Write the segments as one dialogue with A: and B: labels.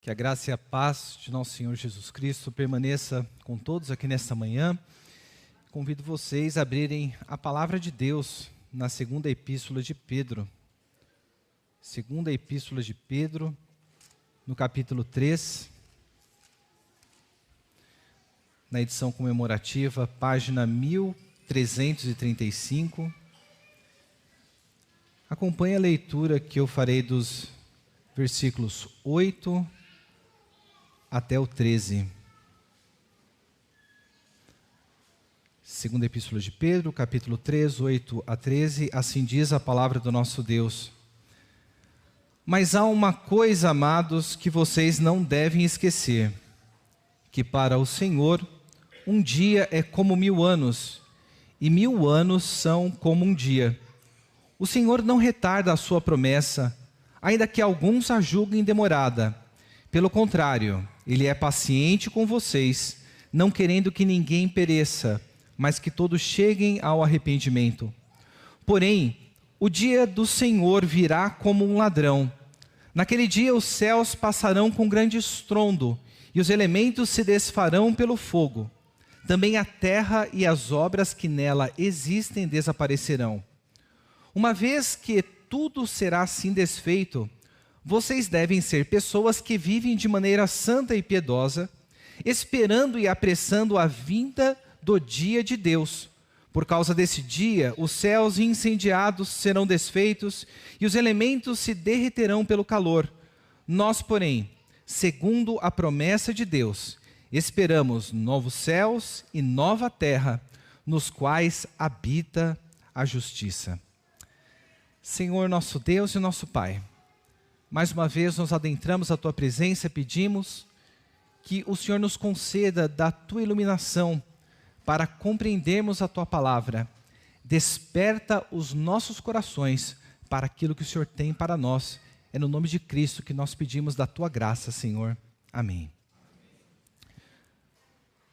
A: Que a graça e a paz de nosso Senhor Jesus Cristo permaneça com todos aqui nesta manhã. Convido vocês a abrirem a palavra de Deus na segunda epístola de Pedro. Segunda epístola de Pedro, no capítulo 3, na edição comemorativa, página 1335. Acompanhe a leitura que eu farei dos versículos 8 até o 13. Segunda Epístola de Pedro, capítulo 3, 8 a 13, assim diz a palavra do nosso Deus. Mas há uma coisa, amados, que vocês não devem esquecer, que para o Senhor um dia é como 1000 anos, e 1000 anos são como um dia. O Senhor não retarda a sua promessa, ainda que alguns a julguem demorada. Pelo contrário, Ele é paciente com vocês, não querendo que ninguém pereça, mas que todos cheguem ao arrependimento. Porém, o dia do Senhor virá como um ladrão. Naquele dia os céus passarão com grande estrondo, e os elementos se desfarão pelo fogo. Também a terra e as obras que nela existem desaparecerão. Uma vez que tudo será assim desfeito, vocês devem ser pessoas que vivem de maneira santa e piedosa, esperando e apressando a vinda do dia de Deus. Por causa desse dia, os céus incendiados serão desfeitos e os elementos se derreterão pelo calor. Nós, porém, segundo a promessa de Deus, esperamos novos céus e nova terra, nos quais habita a justiça. Senhor, nosso Deus e nosso Pai, mais uma vez nos adentramos à Tua presença, pedimos que o Senhor nos conceda da Tua iluminação para compreendermos a Tua palavra. Desperta os nossos corações para aquilo que o Senhor tem para nós. É no nome de Cristo que nós pedimos da Tua graça, Senhor. Amém.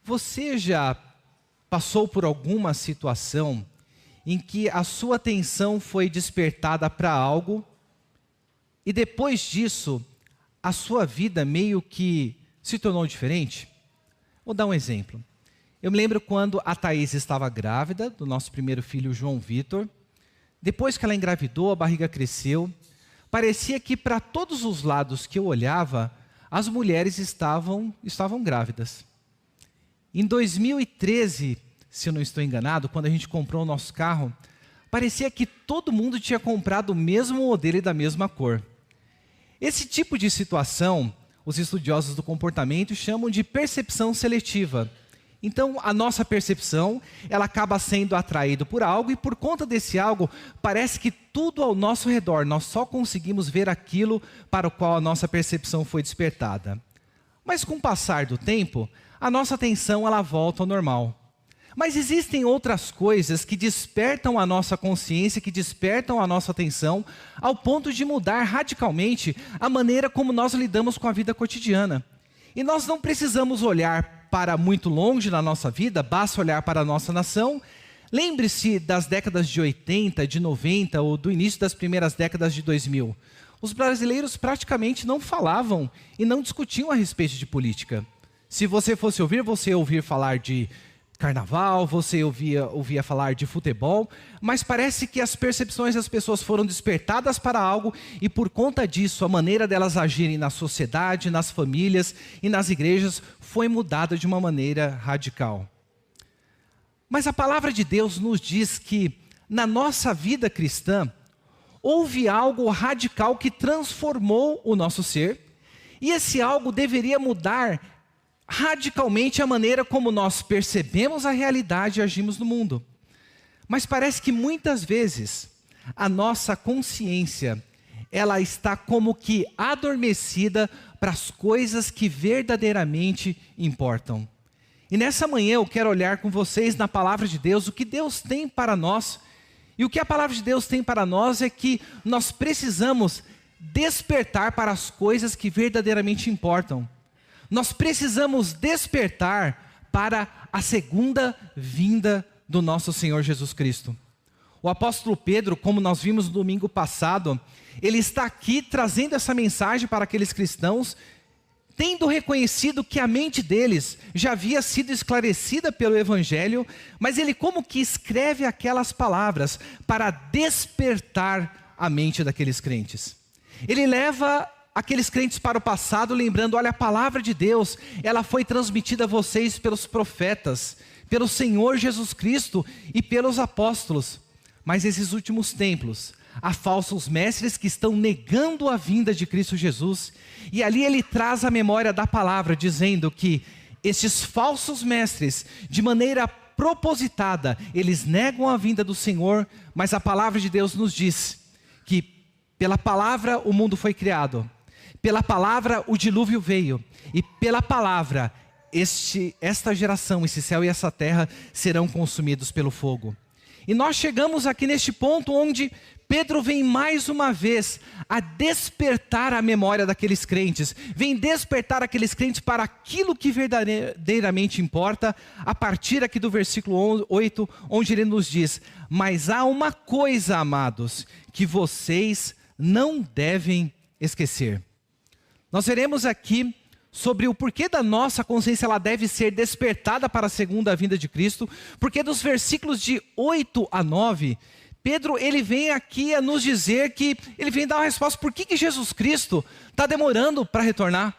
A: Você já passou por alguma situação em que a sua atenção foi despertada para algo e depois disso a sua vida meio que se tornou diferente? Vou dar um exemplo. Eu me lembro quando a Thaís estava grávida do nosso primeiro filho, João Vitor. Depois que ela engravidou, a barriga cresceu. Parecia que para todos os lados que eu olhava, as mulheres estavam grávidas. Em 2013, se eu não estou enganado, quando a gente comprou o nosso carro, parecia que todo mundo tinha comprado o mesmo modelo e da mesma cor. Esse tipo de situação, os estudiosos do comportamento chamam de percepção seletiva. Então, a nossa percepção, ela acaba sendo atraída por algo e por conta desse algo, parece que tudo ao nosso redor, nós só conseguimos ver aquilo para o qual a nossa percepção foi despertada. Mas com o passar do tempo, a nossa atenção ela volta ao normal. Mas existem outras coisas que despertam a nossa consciência, que despertam a nossa atenção, ao ponto de mudar radicalmente a maneira como nós lidamos com a vida cotidiana. E nós não precisamos olhar para muito longe na nossa vida, basta olhar para a nossa nação. Lembre-se das décadas de 80, de 90 ou do início das primeiras décadas de 2000. Os brasileiros praticamente não falavam e não discutiam a respeito de política. Se você fosse ouvir, você ia ouvir falar de carnaval, você ouvia falar de futebol, mas parece que as percepções das pessoas foram despertadas para algo e por conta disso a maneira delas agirem na sociedade, nas famílias e nas igrejas foi mudada de uma maneira radical. Mas a palavra de Deus nos diz que na nossa vida cristã houve algo radical que transformou o nosso ser e esse algo deveria mudar radicalmente a maneira como nós percebemos a realidade e agimos no mundo. Mas parece que muitas vezes a nossa consciência, ela está como que adormecida para as coisas que verdadeiramente importam. E nessa manhã eu quero olhar com vocês na palavra de Deus o que Deus tem para nós. E o que a palavra de Deus tem para nós é que nós precisamos despertar para as coisas que verdadeiramente importam. Nós precisamos despertar para a segunda vinda do nosso Senhor Jesus Cristo. O apóstolo Pedro, como nós vimos no domingo passado, ele está aqui trazendo essa mensagem para aqueles cristãos tendo reconhecido que a mente deles já havia sido esclarecida pelo Evangelho, mas ele como que escreve aquelas palavras para despertar a mente daqueles crentes. Ele leva aqueles crentes para o passado, lembrando, olha, a palavra de Deus, ela foi transmitida a vocês pelos profetas, pelo Senhor Jesus Cristo e pelos apóstolos. Mas nesses últimos tempos, há falsos mestres que estão negando a vinda de Cristo Jesus. E ali ele traz a memória da palavra, dizendo que estes falsos mestres, de maneira propositada, eles negam a vinda do Senhor, mas a palavra de Deus nos diz que pela palavra o mundo foi criado, pela palavra o dilúvio veio, e pela palavra esta geração, esse céu e essa terra serão consumidos pelo fogo. E nós chegamos aqui neste ponto onde Pedro vem mais uma vez a despertar a memória daqueles crentes, vem despertar aqueles crentes para aquilo que verdadeiramente importa, a partir aqui do versículo 8, onde ele nos diz: mas há uma coisa, amados, que vocês não devem esquecer. Nós veremos aqui sobre o porquê da nossa consciência ela deve ser despertada para a segunda vinda de Cristo, porque dos versículos de 8 a 9, Pedro ele vem aqui a nos dizer que, ele vem dar uma resposta, por que Jesus Cristo está demorando para retornar?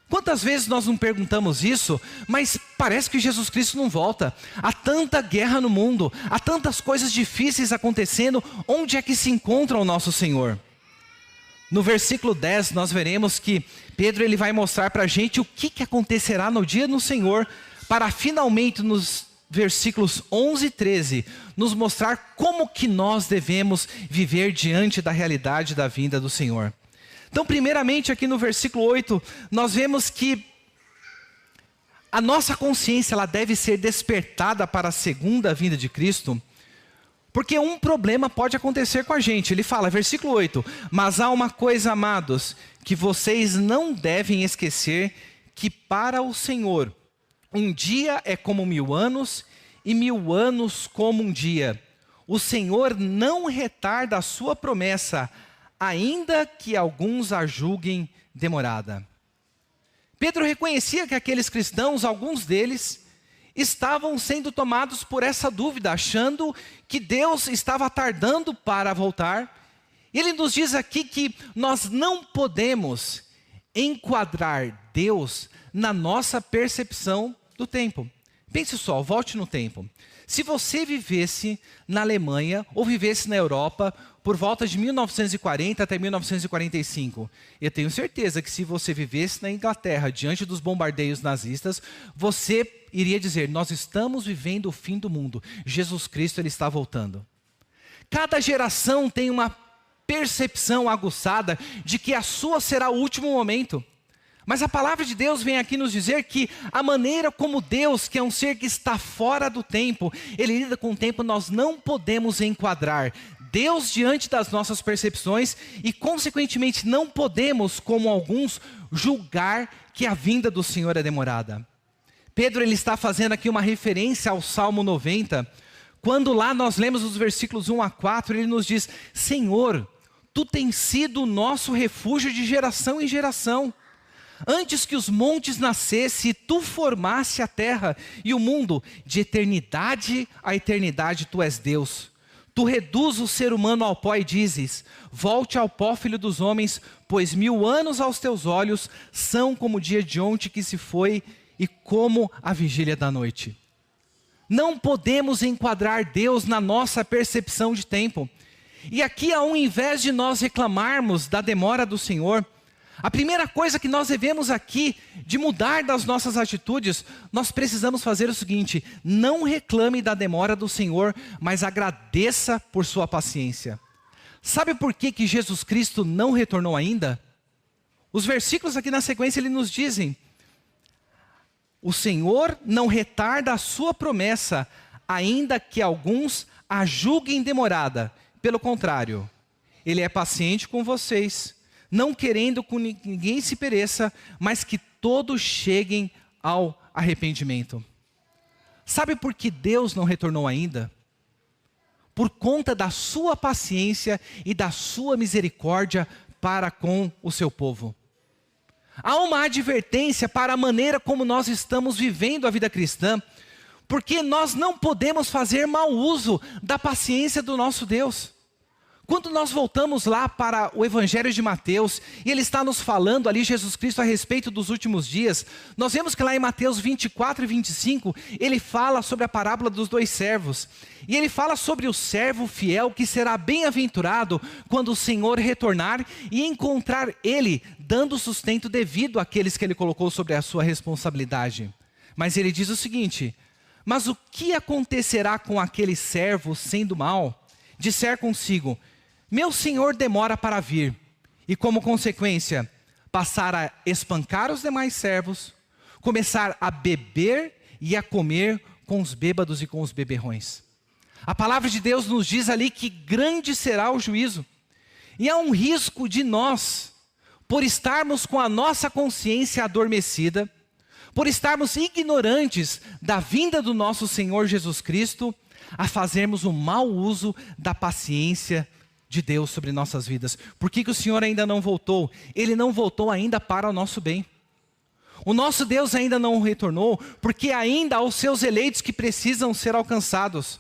A: Quantas vezes nós não perguntamos isso, mas parece que Jesus Cristo não volta. Há tanta guerra no mundo, há tantas coisas difíceis acontecendo, onde é que se encontra o nosso Senhor? No versículo 10 nós veremos que Pedro ele vai mostrar para a gente o que acontecerá no dia do Senhor, para finalmente nos versículos 11 e 13 nos mostrar como que nós devemos viver diante da realidade da vinda do Senhor. Então primeiramente aqui no versículo 8 nós vemos que a nossa consciência ela deve ser despertada para a segunda vinda de Cristo. Porque um problema pode acontecer com a gente. Ele fala, versículo 8, mas há uma coisa, amados, que vocês não devem esquecer, que para o Senhor, um dia é como 1000 anos, e 1000 anos como um dia. O Senhor não retarda a sua promessa, ainda que alguns a julguem demorada. Pedro reconhecia que aqueles cristãos, alguns deles, estavam sendo tomados por essa dúvida, achando que Deus estava tardando para voltar. Ele nos diz aqui que nós não podemos enquadrar Deus na nossa percepção do tempo. Pense só, volte no tempo. Se você vivesse na Alemanha ou vivesse na Europa por volta de 1940 até 1945, eu tenho certeza que se você vivesse na Inglaterra diante dos bombardeios nazistas, você iria dizer, nós estamos vivendo o fim do mundo. Jesus Cristo ele está voltando. Cada geração tem uma percepção aguçada de que a sua será o último momento. Mas a palavra de Deus vem aqui nos dizer que a maneira como Deus, que é um ser que está fora do tempo, ele lida com o tempo, nós não podemos enquadrar Deus diante das nossas percepções e consequentemente não podemos, como alguns, julgar que a vinda do Senhor é demorada. Pedro ele está fazendo aqui uma referência ao Salmo 90, quando lá nós lemos os versículos 1 a 4, ele nos diz, Senhor, Tu tens sido o nosso refúgio de geração em geração. Antes que os montes nascessem, Tu formasse a terra e o mundo, de eternidade a eternidade Tu és Deus. Tu reduz o ser humano ao pó e dizes, volte ao pó, filho dos homens, pois 1000 anos aos Teus olhos são como o dia de ontem que se foi e como a vigília da noite. Não podemos enquadrar Deus na nossa percepção de tempo. E aqui, ao invés de nós reclamarmos da demora do Senhor, a primeira coisa que nós devemos aqui, de mudar das nossas atitudes, nós precisamos fazer o seguinte, não reclame da demora do Senhor, mas agradeça por sua paciência. Sabe por que Jesus Cristo não retornou ainda? Os versículos aqui na sequência, ele nos dizem, o Senhor não retarda a sua promessa, ainda que alguns a julguem demorada. Pelo contrário, Ele é paciente com vocês, não querendo que ninguém se pereça, mas que todos cheguem ao arrependimento. Sabe por que Deus não retornou ainda? Por conta da sua paciência e da sua misericórdia para com o seu povo. Há uma advertência para a maneira como nós estamos vivendo a vida cristã, porque nós não podemos fazer mau uso da paciência do nosso Deus. Quando nós voltamos lá para o Evangelho de Mateus, e ele está nos falando ali, Jesus Cristo, a respeito dos últimos dias, nós vemos que lá em Mateus 24 e 25, ele fala sobre a parábola dos 2 servos. E ele fala sobre o servo fiel que será bem-aventurado quando o Senhor retornar e encontrar ele dando sustento devido àqueles que ele colocou sobre a sua responsabilidade. Mas ele diz o seguinte: mas o que acontecerá com aquele servo sendo mau? Disser consigo: meu senhor demora para vir, e como consequência, passar a espancar os demais servos, começar a beber e a comer com os bêbados e com os beberrões. A palavra de Deus nos diz ali que grande será o juízo, e há um risco de nós, por estarmos com a nossa consciência adormecida, por estarmos ignorantes da vinda do nosso Senhor Jesus Cristo, a fazermos um mau uso da paciência de Deus sobre nossas vidas. Por que o Senhor ainda não voltou? Ele não voltou ainda para o nosso bem. O nosso Deus ainda não retornou, porque ainda há os seus eleitos que precisam ser alcançados.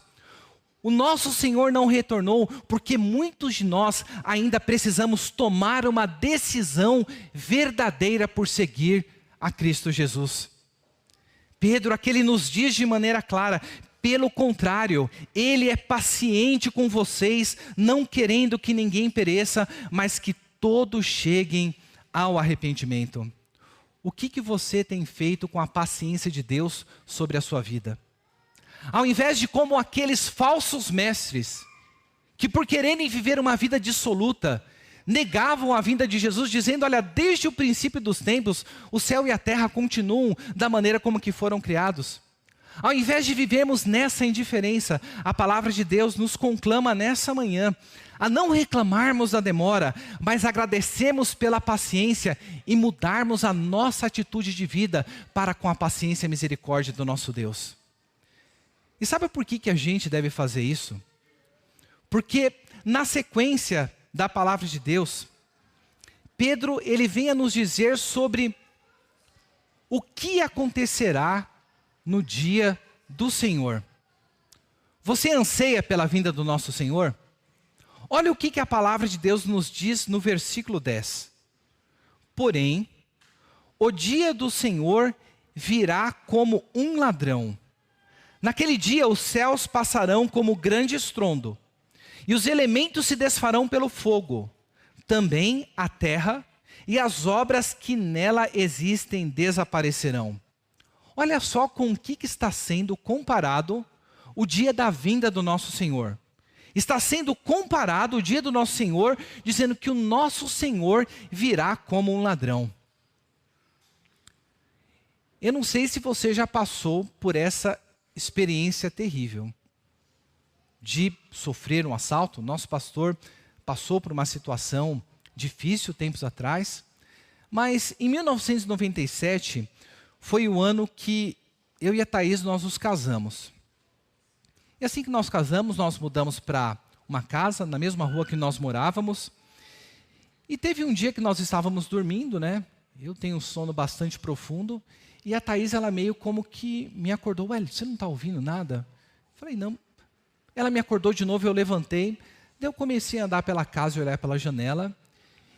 A: O nosso Senhor não retornou, porque muitos de nós ainda precisamos tomar uma decisão verdadeira por seguir a Cristo Jesus. Pedro aqui nos diz de maneira clara: pelo contrário, ele é paciente com vocês, não querendo que ninguém pereça, mas que todos cheguem ao arrependimento. O que você tem feito com a paciência de Deus sobre a sua vida? Ao invés de como aqueles falsos mestres, que por quererem viver uma vida dissoluta, negavam a vinda de Jesus, dizendo: olha, desde o princípio dos tempos, o céu e a terra continuam da maneira como que foram criados. Ao invés de vivermos nessa indiferença, a palavra de Deus nos conclama nessa manhã a não reclamarmos da demora, mas agradecemos pela paciência e mudarmos a nossa atitude de vida para com a paciência e a misericórdia do nosso Deus. E sabe por que a gente deve fazer isso? Porque na sequência da palavra de Deus, Pedro ele vem a nos dizer sobre o que acontecerá no dia do Senhor. Você anseia pela vinda do nosso Senhor? Olha o que a palavra de Deus nos diz no versículo 10. Porém, o dia do Senhor virá como um ladrão. Naquele dia os céus passarão como grande estrondo, e os elementos se desfarão pelo fogo. Também a terra e as obras que nela existem desaparecerão. Olha só com o que está sendo comparado o dia da vinda do nosso Senhor. Está sendo comparado o dia do nosso Senhor, dizendo que o nosso Senhor virá como um ladrão. Eu não sei se você já passou por essa experiência terrível de sofrer um assalto. Nosso pastor passou por uma situação difícil tempos atrás, mas em 1997 foi o ano que eu e a Thaís nós nos casamos. E assim que nós casamos, nós mudamos para uma casa na mesma rua que nós morávamos. E teve um dia que nós estávamos dormindo, né? Eu tenho um sono bastante profundo. E a Thaís, ela meio como que me acordou. Ué, você não está ouvindo nada? Eu falei, não. Ela me acordou de novo, eu levantei. Daí eu comecei a andar pela casa e olhar pela janela.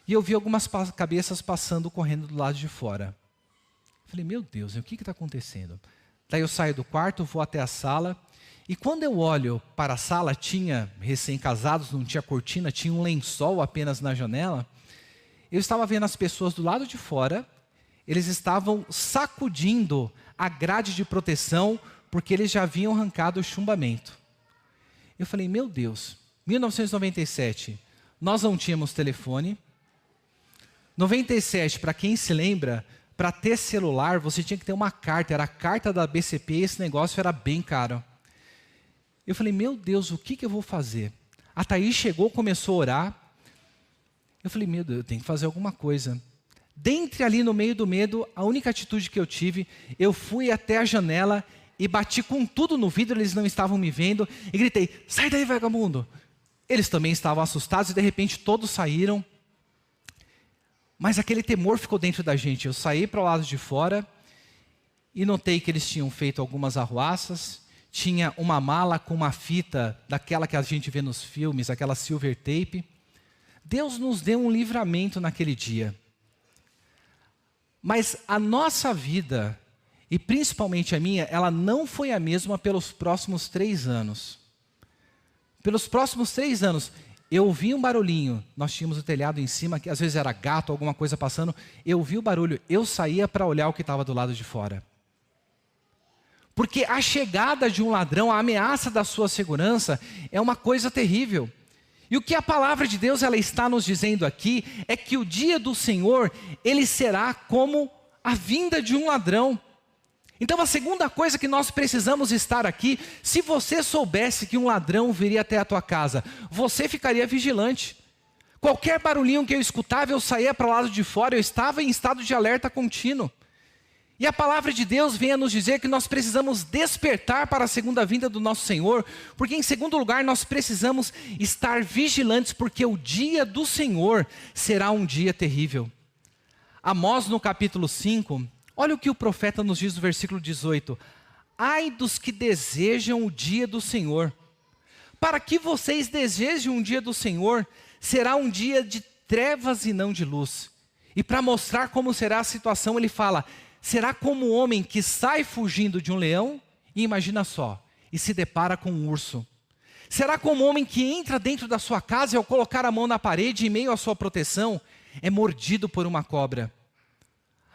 A: E eu vi algumas cabeças passando, correndo do lado de fora. Eu falei, meu Deus, o que está acontecendo? Daí eu saio do quarto, vou até a sala. E quando eu olho para a sala, tinha recém-casados, não tinha cortina, tinha um lençol apenas na janela. Eu estava vendo as pessoas do lado de fora, eles estavam sacudindo a grade de proteção, porque eles já haviam arrancado o chumbamento. Eu falei, meu Deus, 1997, nós não tínhamos telefone. 97, para quem se lembra, para ter celular, você tinha que ter uma carta, era a carta da BCP, e esse negócio era bem caro. Eu falei, meu Deus, o que eu vou fazer? A Thaís chegou, começou a orar. Eu falei, meu Deus, eu tenho que fazer alguma coisa. Dentre ali no meio do medo, a única atitude que eu tive, eu fui até a janela e bati com tudo no vidro, eles não estavam me vendo, e gritei, sai daí, vagabundo. Eles também estavam assustados e de repente todos saíram. Mas aquele temor ficou dentro da gente. Eu saí para o lado de fora e notei que eles tinham feito algumas arruaças. Tinha uma mala com uma fita daquela que a gente vê nos filmes, aquela silver tape. Deus nos deu um livramento naquele dia. Mas a nossa vida, e principalmente a minha, ela não foi a mesma pelos próximos 3 anos. Pelos próximos 3 anos, eu ouvi um barulhinho. Nós tínhamos o telhado em cima, que às vezes era gato, alguma coisa passando. Eu ouvi o barulho, eu saía para olhar o que estava do lado de fora. Porque a chegada de um ladrão, a ameaça da sua segurança, é uma coisa terrível. E o que a palavra de Deus ela está nos dizendo aqui é que o dia do Senhor, ele será como a vinda de um ladrão. Então a segunda coisa que nós precisamos estar aqui, se você soubesse que um ladrão viria até a tua casa, você ficaria vigilante. Qualquer barulhinho que eu escutava, eu saía para o lado de fora, eu estava em estado de alerta contínuo. E a palavra de Deus vem a nos dizer que nós precisamos despertar para a segunda vinda do nosso Senhor, porque em segundo lugar nós precisamos estar vigilantes, porque o dia do Senhor será um dia terrível. Amós no capítulo 5, olha o que o profeta nos diz no versículo 18. Ai dos que desejam o dia do Senhor. Para que vocês desejem um dia do Senhor, será um dia de trevas e não de luz. E para mostrar como será a situação, ele fala: será como um homem que sai fugindo de um leão, e imagina só, e se depara com um urso. Será como um homem que entra dentro da sua casa e ao colocar a mão na parede, em meio à sua proteção, é mordido por uma cobra.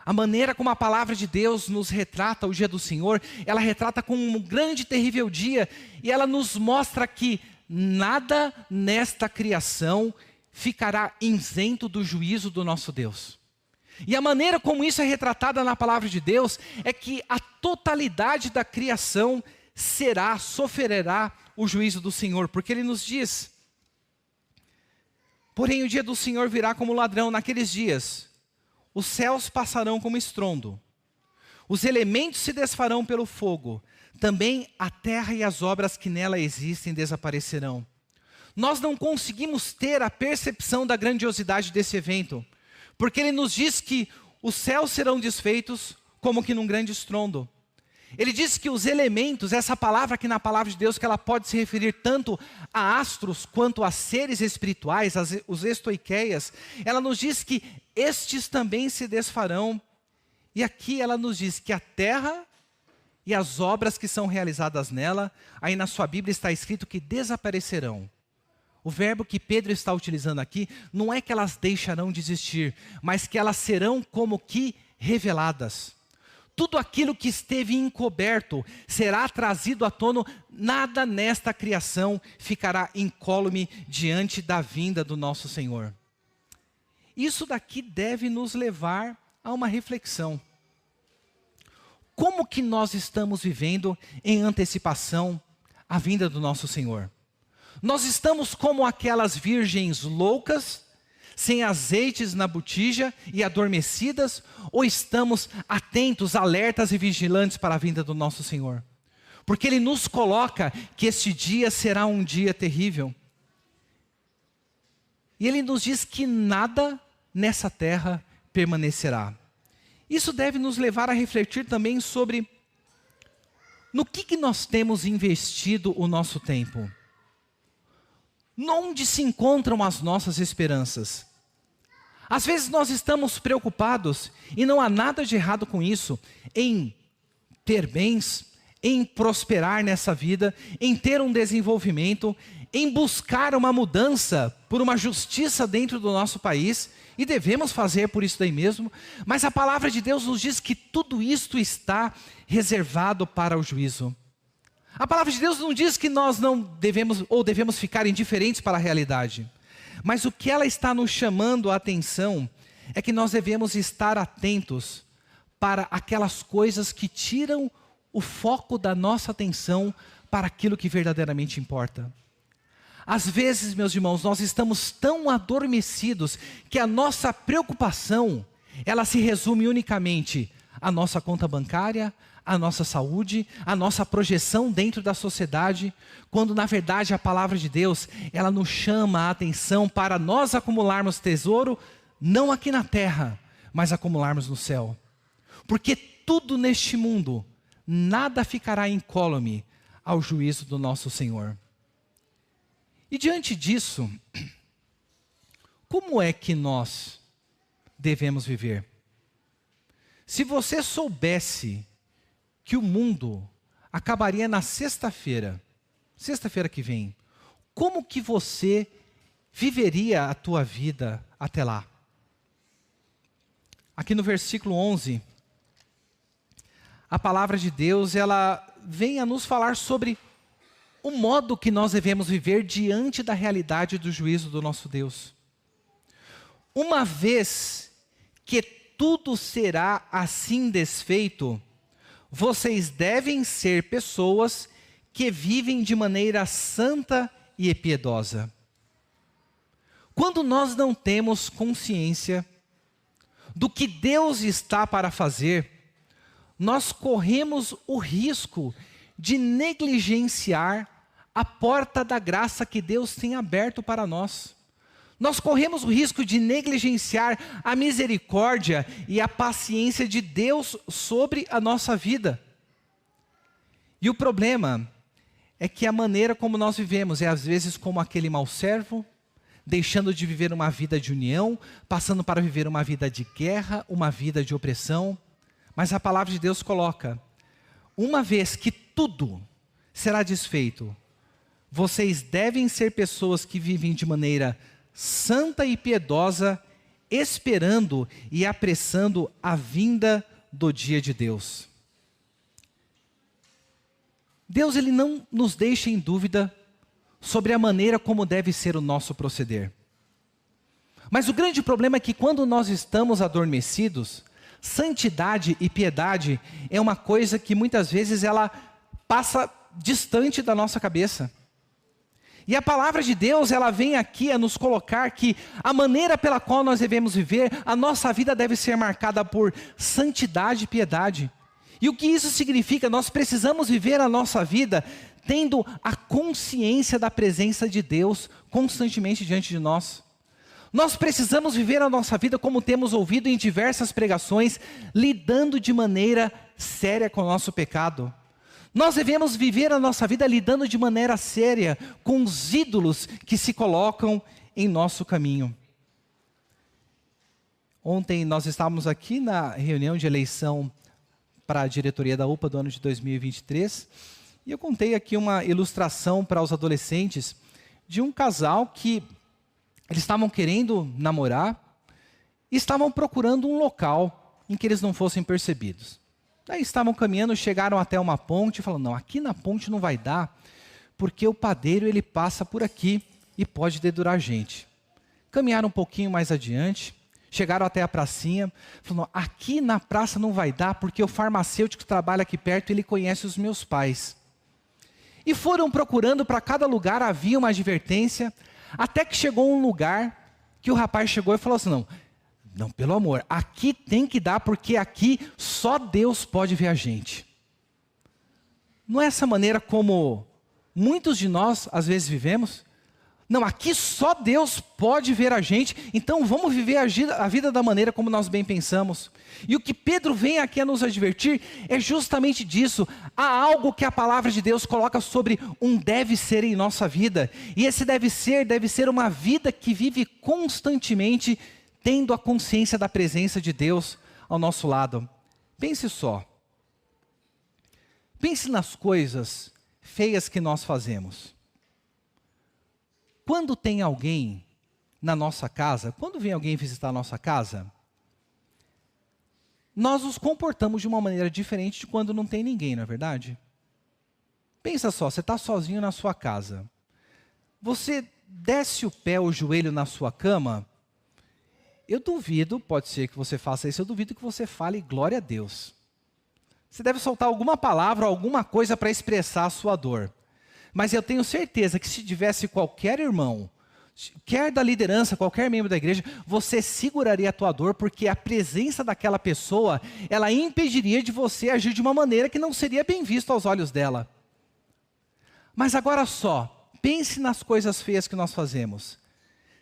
A: A maneira como a palavra de Deus nos retrata o dia do Senhor, ela retrata como um grande e terrível dia, e ela nos mostra que nada nesta criação ficará isento do juízo do nosso Deus. E a maneira como isso é retratada na palavra de Deus é que a totalidade da criação sofrerá o juízo do Senhor, porque ele nos diz: porém o dia do Senhor virá como ladrão. Naqueles dias, os céus passarão como estrondo, os elementos se desfarão pelo fogo, também a terra e as obras que nela existem desaparecerão. Nós não conseguimos ter a percepção da grandiosidade desse evento, porque ele nos diz que os céus serão desfeitos como que num grande estrondo. Ele diz que os elementos, essa palavra aqui na palavra de Deus, que ela pode se referir tanto a astros quanto a seres espirituais, os estoiqueias, ela nos diz que estes também se desfarão. E aqui ela nos diz que a terra e as obras que são realizadas nela, aí na sua Bíblia está escrito que desaparecerão. O verbo que Pedro está utilizando aqui, não é que elas deixarão de existir, mas que elas serão como que reveladas. Tudo aquilo que esteve encoberto será trazido à tona, nada nesta criação ficará incólume diante da vinda do nosso Senhor. Isso daqui deve nos levar a uma reflexão. Como que nós estamos vivendo em antecipação à vinda do nosso Senhor? Nós estamos como aquelas virgens loucas, sem azeites na botija e adormecidas, ou estamos atentos, alertas e vigilantes para a vinda do nosso Senhor? Porque Ele nos coloca que este dia será um dia terrível. E Ele nos diz que nada nessa terra permanecerá. Isso deve nos levar a refletir também sobre no que nós temos investido o nosso tempo. Onde se encontram as nossas esperanças? Às vezes nós estamos preocupados, e não há nada de errado com isso, em ter bens, em prosperar nessa vida, em ter um desenvolvimento, em buscar uma mudança por uma justiça dentro do nosso país, e devemos fazer por isso daí mesmo, mas a palavra de Deus nos diz que tudo isto está reservado para o juízo. A palavra de Deus não diz que nós não devemos ou devemos ficar indiferentes para a realidade. Mas o que ela está nos chamando a atenção é que nós devemos estar atentos para aquelas coisas que tiram o foco da nossa atenção para aquilo que verdadeiramente importa. Às vezes, meus irmãos, nós estamos tão adormecidos que a nossa preocupação, ela se resume unicamente à nossa conta bancária, a nossa saúde, a nossa projeção dentro da sociedade, quando na verdade a palavra de Deus, ela nos chama a atenção para nós acumularmos tesouro não aqui na terra, mas acumularmos no céu. Porque tudo neste mundo, nada ficará incólume ao juízo do nosso Senhor. E diante disso, como é que nós devemos viver? Se você soubesse que o mundo acabaria na sexta-feira que vem, como que você viveria a tua vida até lá? Aqui no versículo 11, a palavra de Deus, ela vem a nos falar sobre o modo que nós devemos viver diante da realidade do juízo do nosso Deus. Uma vez que tudo será assim desfeito, vocês devem ser pessoas que vivem de maneira santa e piedosa. Quando nós não temos consciência do que Deus está para fazer, nós corremos o risco de negligenciar a porta da graça que Deus tem aberto para nós. Nós corremos o risco de negligenciar a misericórdia e a paciência de Deus sobre a nossa vida. E o problema é que a maneira como nós vivemos é às vezes como aquele mau servo, deixando de viver uma vida de união, passando para viver uma vida de guerra, uma vida de opressão. Mas a palavra de Deus coloca, uma vez que tudo será desfeito, vocês devem ser pessoas que vivem de maneira santa e piedosa, esperando e apressando a vinda do dia de Deus. Deus, ele não nos deixa em dúvida sobre a maneira como deve ser o nosso proceder. Mas o grande problema é que quando nós estamos adormecidos, santidade e piedade é uma coisa que muitas vezes ela passa distante da nossa cabeça. E a palavra de Deus, ela vem aqui a nos colocar que a maneira pela qual nós devemos viver, a nossa vida deve ser marcada por santidade e piedade. E o que isso significa? Nós precisamos viver a nossa vida tendo a consciência da presença de Deus constantemente diante de nós. Nós precisamos viver a nossa vida como temos ouvido em diversas pregações, lidando de maneira séria com o nosso pecado. Nós devemos viver a nossa vida lidando de maneira séria com os ídolos que se colocam em nosso caminho. Ontem nós estávamos aqui na reunião de eleição para a diretoria da UPA do ano de 2023, e eu contei aqui uma ilustração para os adolescentes de um casal que eles estavam querendo namorar e estavam procurando um local em que eles não fossem percebidos. Daí estavam caminhando, chegaram até uma ponte e falaram, não, aqui na ponte não vai dar, porque o padeiro ele passa por aqui e pode dedurar a gente. Caminharam um pouquinho mais adiante, chegaram até a pracinha, falaram, aqui na praça não vai dar, porque o farmacêutico que trabalha aqui perto, ele conhece os meus pais. E foram procurando, para cada lugar havia uma advertência, até que chegou um lugar que o rapaz chegou e falou assim, não, pelo amor, aqui tem que dar, porque aqui só Deus pode ver a gente. Não é essa maneira como muitos de nós às vezes vivemos? Não, aqui só Deus pode ver a gente, então vamos viver a vida da maneira como nós bem pensamos. E o que Pedro vem aqui a nos advertir é justamente disso. Há algo que a palavra de Deus coloca sobre um deve ser em nossa vida. E esse deve ser uma vida que vive constantemente tendo a consciência da presença de Deus ao nosso lado. Pense só. Pense nas coisas feias que nós fazemos. Quando tem alguém na nossa casa, quando vem alguém visitar a nossa casa, nós nos comportamos de uma maneira diferente de quando não tem ninguém, não é verdade? Pensa só, você está sozinho na sua casa. Você desce o pé, o joelho na sua cama. Eu duvido, pode ser que você faça isso, eu duvido que você fale glória a Deus. Você deve soltar alguma palavra, alguma coisa para expressar a sua dor. Mas eu tenho certeza que se tivesse qualquer irmão, quer da liderança, qualquer membro da igreja, você seguraria a tua dor, porque a presença daquela pessoa, ela impediria de você agir de uma maneira que não seria bem visto aos olhos dela. Mas agora só, pense nas coisas feias que nós fazemos.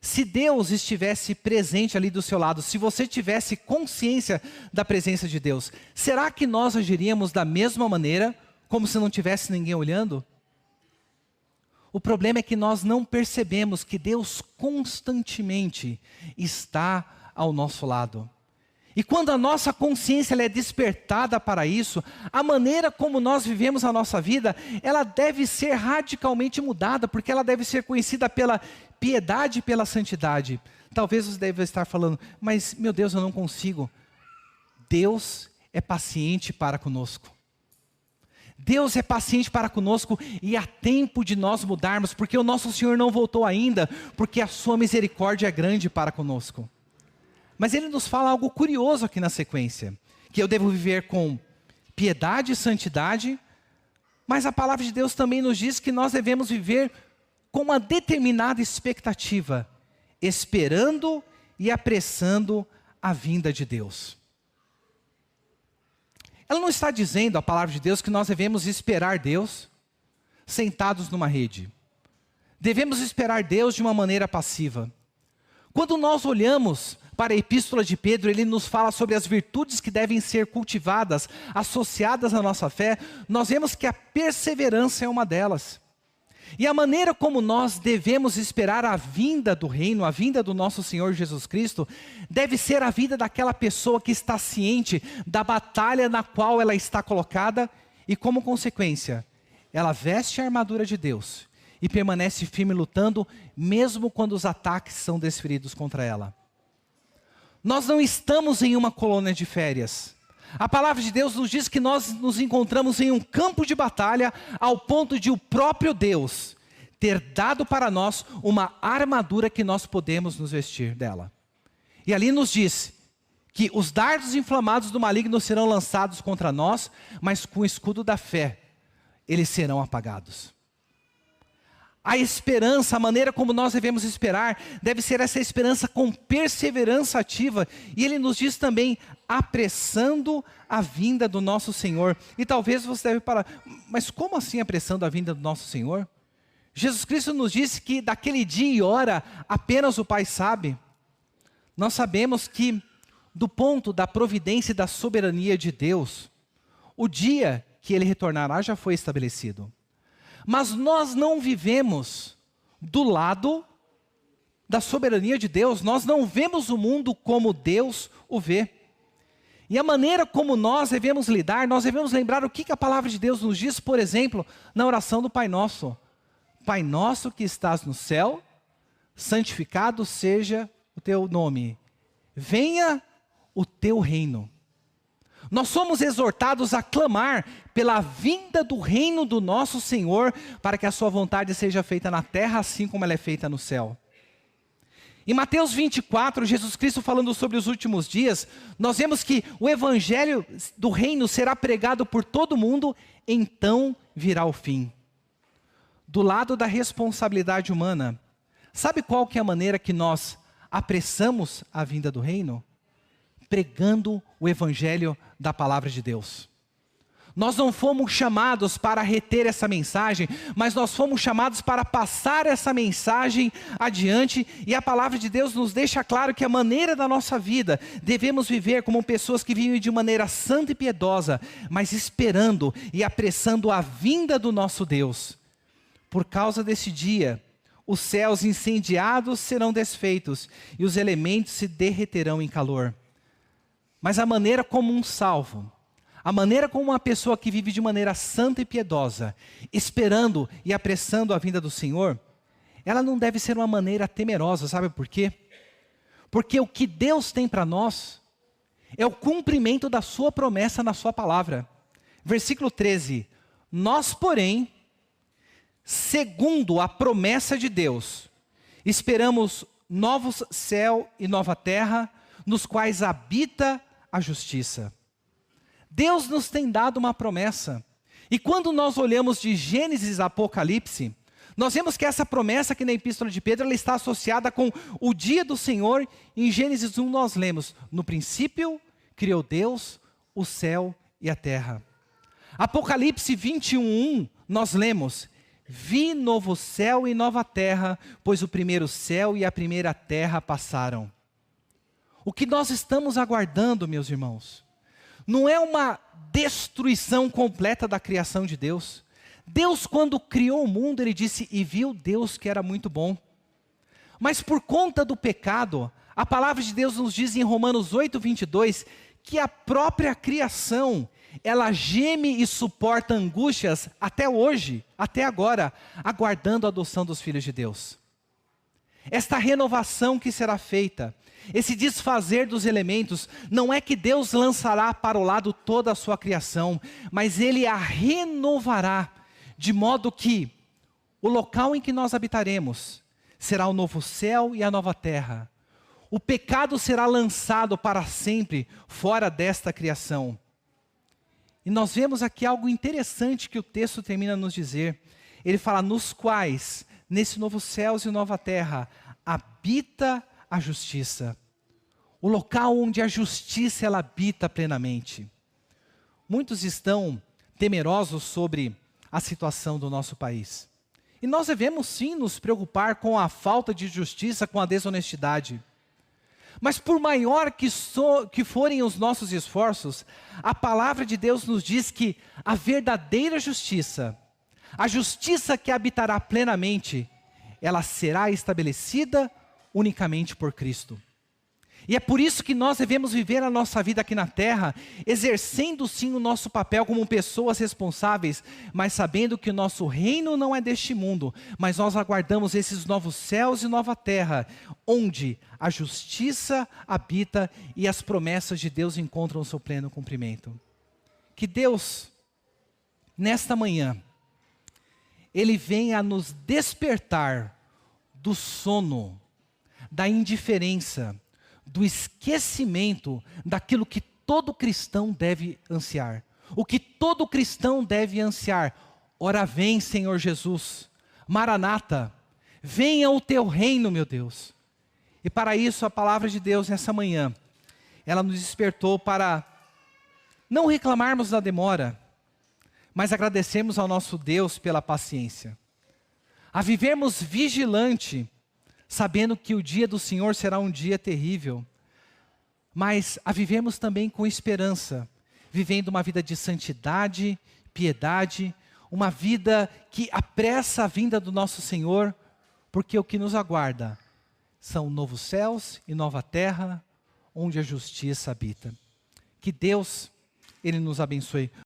A: Se Deus estivesse presente ali do seu lado, se você tivesse consciência da presença de Deus, será que nós agiríamos da mesma maneira, como se não tivesse ninguém olhando? O problema é que nós não percebemos que Deus constantemente está ao nosso lado. E quando a nossa consciência ela é despertada para isso, a maneira como nós vivemos a nossa vida, ela deve ser radicalmente mudada, porque ela deve ser conhecida pela piedade e pela santidade. Talvez você deve estar falando, mas meu Deus, eu não consigo. Deus é paciente para conosco. Deus é paciente para conosco e há tempo de nós mudarmos, porque o nosso Senhor não voltou ainda, porque a sua misericórdia é grande para conosco. Mas ele nos fala algo curioso aqui na sequência, que eu devo viver com piedade e santidade, mas a palavra de Deus também nos diz que nós devemos viver com uma determinada expectativa, esperando e apressando a vinda de Deus. Ela não está dizendo, a palavra de Deus, que nós devemos esperar Deus sentados numa rede. Devemos esperar Deus de uma maneira passiva. Quando nós olhamos para a epístola de Pedro, ele nos fala sobre as virtudes que devem ser cultivadas, associadas à nossa fé. Nós vemos que a perseverança é uma delas. E a maneira como nós devemos esperar a vinda do reino, a vinda do nosso Senhor Jesus Cristo, deve ser a vida daquela pessoa que está ciente da batalha na qual ela está colocada e, como consequência, ela veste a armadura de Deus e permanece firme lutando, mesmo quando os ataques são desferidos contra ela. Nós não estamos em uma colônia de férias. A palavra de Deus nos diz que nós nos encontramos em um campo de batalha, ao ponto de o próprio Deus ter dado para nós uma armadura que nós podemos nos vestir dela. E ali nos diz que os dardos inflamados do maligno serão lançados contra nós, mas com o escudo da fé, eles serão apagados. A esperança, a maneira como nós devemos esperar, deve ser essa esperança com perseverança ativa. E ele nos diz também, apressando a vinda do nosso Senhor. E talvez você deve parar, mas como assim apressando a vinda do nosso Senhor? Jesus Cristo nos disse que daquele dia e hora, apenas o Pai sabe. Nós sabemos que, do ponto da providência e da soberania de Deus, o dia que Ele retornará já foi estabelecido. Mas nós não vivemos do lado da soberania de Deus. Nós não vemos o mundo como Deus o vê. E a maneira como nós devemos lidar, nós devemos lembrar o que a palavra de Deus nos diz, por exemplo, na oração do Pai Nosso. Pai nosso que estás no céu, santificado seja o teu nome. Venha o teu reino. Nós somos exortados a clamar pela vinda do reino do nosso Senhor, para que a sua vontade seja feita na terra, assim como ela é feita no céu. Em Mateus 24, Jesus Cristo falando sobre os últimos dias, nós vemos que o evangelho do reino será pregado por todo mundo, então virá o fim. Do lado da responsabilidade humana, sabe qual que é a maneira que nós apressamos a vinda do reino? Pregando o evangelho da palavra de Deus. Nós não fomos chamados para reter essa mensagem, mas nós fomos chamados para passar essa mensagem adiante, e a palavra de Deus nos deixa claro que a maneira da nossa vida, devemos viver como pessoas que vivem de maneira santa e piedosa, mas esperando e apressando a vinda do nosso Deus. Por causa desse dia, os céus incendiados serão desfeitos, e os elementos se derreterão em calor. Mas a maneira como um salvo, a maneira como uma pessoa que vive de maneira santa e piedosa, esperando e apressando a vinda do Senhor, ela não deve ser uma maneira temerosa, sabe por quê? Porque o que Deus tem para nós é o cumprimento da sua promessa na sua palavra. Versículo 13, nós porém, segundo a promessa de Deus, esperamos novos céu e nova terra, nos quais habita a justiça. Deus nos tem dado uma promessa. E quando nós olhamos de Gênesis a Apocalipse, nós vemos que essa promessa aqui na Epístola de Pedro, ela está associada com o dia do Senhor. Em Gênesis 1 nós lemos, no princípio criou Deus o céu e a terra. Apocalipse 21:1 nós lemos, Vi novo céu e nova terra, pois o primeiro céu e a primeira terra passaram. O que nós estamos aguardando, meus irmãos, não é uma destruição completa da criação de Deus. Deus, quando criou o mundo, ele disse, e viu Deus que era muito bom. Mas por conta do pecado, a palavra de Deus nos diz em Romanos 8:22, que a própria criação, ela geme e suporta angústias até hoje, até agora, aguardando a adoção dos filhos de Deus. Esta renovação que será feita, esse desfazer dos elementos, não é que Deus lançará para o lado toda a sua criação, mas Ele a renovará, de modo que o local em que nós habitaremos será o novo céu e a nova terra. O pecado será lançado para sempre fora desta criação. E nós vemos aqui algo interessante que o texto termina a nos dizer. Ele fala, nos quais, nesse novo céu e nova terra, habita a justiça. O local onde a justiça ela habita plenamente. Muitos estão temerosos sobre a situação do nosso país. E nós devemos sim nos preocupar com a falta de justiça, com a desonestidade. Mas por maior que forem os nossos esforços, a palavra de Deus nos diz que a verdadeira justiça, a justiça que habitará plenamente, ela será estabelecida unicamente por Cristo. E é por isso que nós devemos viver a nossa vida aqui na terra, exercendo sim o nosso papel como pessoas responsáveis, mas sabendo que o nosso reino não é deste mundo, mas nós aguardamos esses novos céus e nova terra, onde a justiça habita e as promessas de Deus encontram o seu pleno cumprimento. Que Deus, nesta manhã, Ele venha nos despertar do sono, da indiferença, do esquecimento daquilo que todo cristão deve ansiar. O que todo cristão deve ansiar. Ora vem, Senhor Jesus. Maranata, venha o teu reino, meu Deus. E para isso a palavra de Deus nessa manhã, ela nos despertou para não reclamarmos da demora, mas agradecermos ao nosso Deus pela paciência. A vivermos vigilante, sabendo que o dia do Senhor será um dia terrível, mas a vivemos também com esperança, vivendo uma vida de santidade, piedade, uma vida que apressa a vinda do nosso Senhor, porque o que nos aguarda são novos céus e nova terra, onde a justiça habita. Que Deus, Ele nos abençoe.